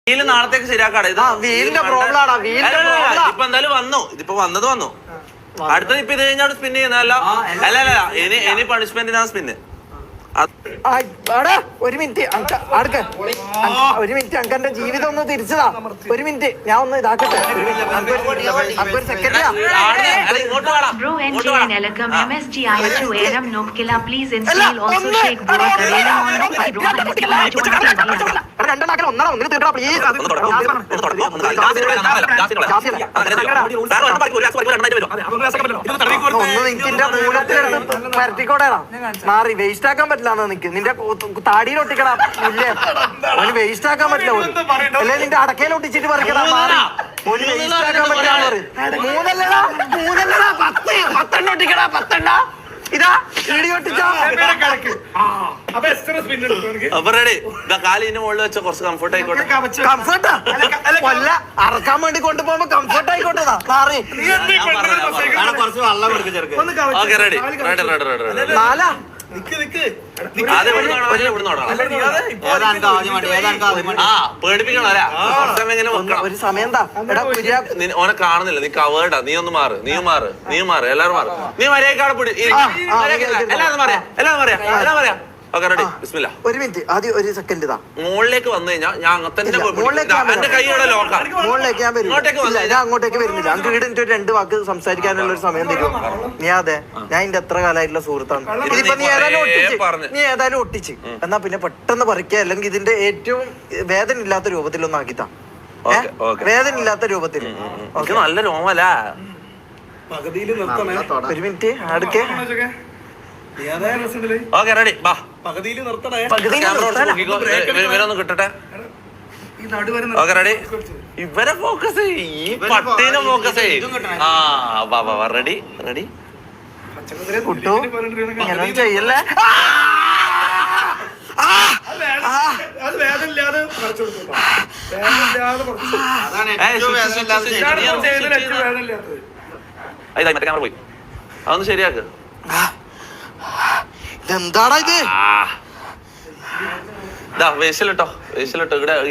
Wheel നാളത്തേക്ക് ശരിയാക്കാടെ. ഇത് വീലിന്റെ problem ഇപ്പൊ എന്തായാലും വന്നു. ഇതിപ്പോ വന്നത് വന്നു. അടുത്തത് ഇപ്പൊ ഇത് കഴിഞ്ഞാൽ സ്പിൻ ചെയ്യുന്നതല്ല. അല്ല ഇനി പണിഷ്മെന്റ് സ്പിന്ന്. ഒരു മിനിറ്റ് ഒരു മിനിറ്റ് അങ്കന്റെ ജീവിതം ഒന്ന് തിരിച്ചതാ. ഒരു മിനിറ്റ് ഞാൻ ഒന്ന് ഇതാക്കട്ടെ. Bro NJ Nelakam MSG I2 Aram Nokila please install also Sheikh Bro Karela Mondo Bro രണ്ടെണ്ണാക്കല ഒന്നര ഒന്നിന് തീർക്കണം പ്ലീസ്. ഒന്ന് നിന്റെ മൂലത്തിലെടുത്ത് പരത്തിക്കോടേടാ. മാറി വേസ്റ്റ് ആക്കാൻ പറ്റില്ല. നിക്ക് നിന്റെ താടിയിൽ ഒട്ടിക്കടാ. ഇല്ലേ അവന് വേസ്റ്റ് ആക്കാൻ പറ്റില്ല. അല്ലെ നിന്റെ അടക്കയിൽ ഒട്ടിച്ചിട്ട് പറിക്കടാ. മാറി ഒരു വേസ്റ്റ് ആക്കാൻ പറ്റില്ല. മൂന്നല്ലടാ 10 ഒട്ടിക്കടാ. 10 ഇതാ കാലിന്റെ മുകളിൽ വെച്ച കുറച്ച് കംഫർട്ട് ആയിക്കോട്ടെ. കംഫർട്ടാ കൊല്ല അറക്കാൻ വേണ്ടി കൊണ്ടുപോകുമ്പോ കംഫർട്ട് ആയിക്കോട്ടെതാ. മാറി നാലാ ഒരു സമയം ഓനെ കാണുന്നില്ല. നീ കവേർഡാ. നീ ഒന്ന് മാറ്. നീ മാറ്. എല്ലാരും മാറ്. നീ മര്യാദക്കാടെ പിടി. എല്ലാരും പറയാ. ഒരു മിനിറ്റ് ആദ്യം ഒരു സെക്കൻഡ് ഇതാ. മുകളിലേക്ക് വന്നു കഴിഞ്ഞാൽ ഞാൻ അങ്ങനത്തെ എന്റെ കൈയുടെ ലോക്കാണ്. മുകളിലേക്ക് ഞാൻ വരുന്നില്ല. ഞാൻ അങ്ങോട്ടേക്ക് വരുന്നില്ല. അങ്ങ് വീടിന്റെ 2 വാക്ക് സംസാരിക്കാനുള്ള ഒരു സമയം തരും. നീ അതെ ഞാൻ എന്റെ എത്ര കാലമായിട്ടുള്ള സുഹൃത്താണ്. ഇതിപ്പോ നീ ഏതായാലും ഒട്ടിച്ച് എന്നാ പിന്നെ പെട്ടെന്ന് പറിക്കുക. അല്ലെങ്കിൽ ഇതിന്റെ ഏറ്റവും വേദന ഇല്ലാത്ത രൂപത്തിലൊന്നും ആക്കിത്താ. വേദന ഇല്ലാത്ത രൂപത്തിൽ നല്ല രോമല്ല. ഒരു മിനിറ്റ് അടുക്കേ. കിട്ടട്ടെ. ഇവരെ ഫോക്കസ് ഈ പട്ടീനെ ഫോക്കസ് റെഡി കുട്ടു ഇങ്ങനെ ചെയ്യല്ലേ. പോയി അതൊന്ന് ശരിയാക്ക്. എന്താടാ ഇത്? വേശലിട്ടോ ഇവിടെ